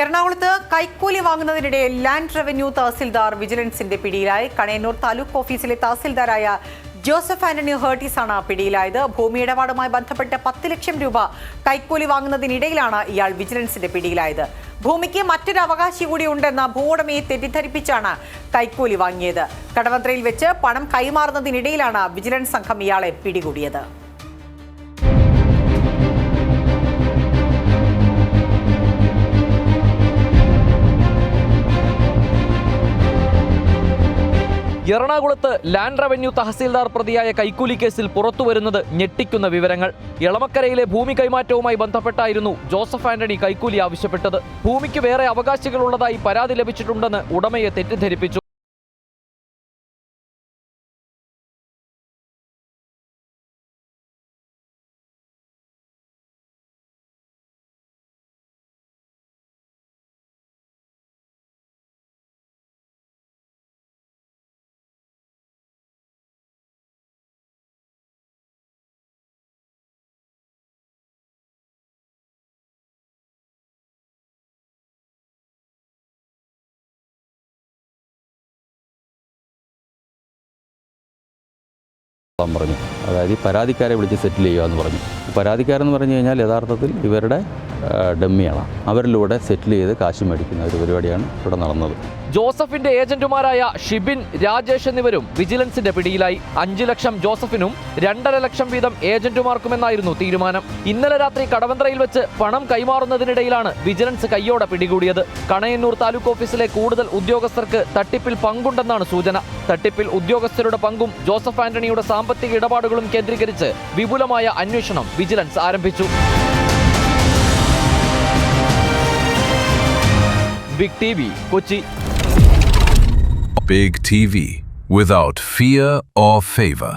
എറണാകുളത്ത് കൈക്കൂലി വാങ്ങുന്നതിനിടെ land revenue tahsildar വിജിലൻസിന്റെ പിടിയിലായി. കണയന്നൂർ താലൂക്ക് ഓഫീസിലെ തഹസിൽദാരായ ജോസഫ് ആന്റണി ഹേർട്ടീസാണ് പിടിയിലായത്. ഭൂമി ഇടപാടുമായി ബന്ധപ്പെട്ട് 10 ലക്ഷം രൂപ കൈക്കൂലി വാങ്ങുന്നതിനിടയിലാണ് ഇയാൾ വിജിലൻസിന്റെ പിടിയിലായത്. ഭൂമിക്ക് മറ്റൊരു അവകാശി കൂടി ഉണ്ടെന്ന ഭൂവുടമയെ തെറ്റിദ്ധരിപ്പിച്ചാണ് കൈക്കൂലി വാങ്ങിയത്. കടവന്ത്രയിൽ വെച്ച് പണം കൈമാറുന്നതിനിടയിലാണ് വിജിലൻസ് സംഘം ഇയാളെ പിടികൂടിയത്. എറണാകുളത്ത് ലാൻഡ് റവന്യൂ തഹസീൽദാർ പ്രതിയായ കൈക്കൂലി കേസിൽ പുറത്തുവരുന്നത് ഞെട്ടിക്കുന്ന വിവരങ്ങൾ. എളമക്കരയിലെ ഭൂമി കൈമാറ്റവുമായി ബന്ധപ്പെട്ടായിരുന്നു ജോസഫ് ആന്റണി കൈക്കൂലി ആവശ്യപ്പെട്ടത്. ഭൂമിക്ക് വേറെ അവകാശികളുള്ളതായി പരാതി ലഭിച്ചിട്ടുണ്ടെന്ന് ഉടമയെ തെറ്റിദ്ധരിപ്പിച്ചു. പറഞ്ഞു, അതായത് ഈ പരാതിക്കാരെ വിളിച്ച് സെറ്റിൽ ചെയ്യുക എന്ന് പറഞ്ഞു. പരാതിക്കാരെന്ന് പറഞ്ഞു കഴിഞ്ഞാൽ യഥാർത്ഥത്തിൽ ഇവരുടെ ഡമ്മിയാണ്. അവരിലൂടെ സെറ്റിൽ ചെയ്ത് കാശ് മേടിക്കുന്ന ഒരു പരിപാടിയാണ് ഇവിടെ നടന്നത്. ജോസഫിന്റെ ഏജന്റുമാരായ ഷിബിൻ, രാജേഷ് എന്നിവരും വിജിലൻസിന്റെ പിടിയിലായി. 5 ലക്ഷം ജോസഫിനും 2.5 ലക്ഷം വീതം ഏജന്റുമാർക്കുമെന്നായിരുന്നു തീരുമാനം. ഇന്നലെ രാത്രി കടവന്ത്രയിൽ വെച്ച് പണം കൈമാറുന്നതിനിടയിലാണ് വിജിലൻസ് കയ്യോടെ പിടികൂടിയത്. കണയന്നൂർ താലൂക്ക് ഓഫീസിലെ കൂടുതൽ ഉദ്യോഗസ്ഥർക്ക് തട്ടിപ്പിൽ പങ്കുണ്ടെന്നാണ് സൂചന. തട്ടിപ്പിൽ ഉദ്യോഗസ്ഥരുടെ പങ്കും ജോസഫ് ആന്റണിയുടെ സാമ്പത്തിക ഇടപാടുകളും കേന്ദ്രീകരിച്ച് വിപുലമായ അന്വേഷണം വിജിലൻസ് ആരംഭിച്ചു. Big TV, Kochi. Big TV, without fear or favor.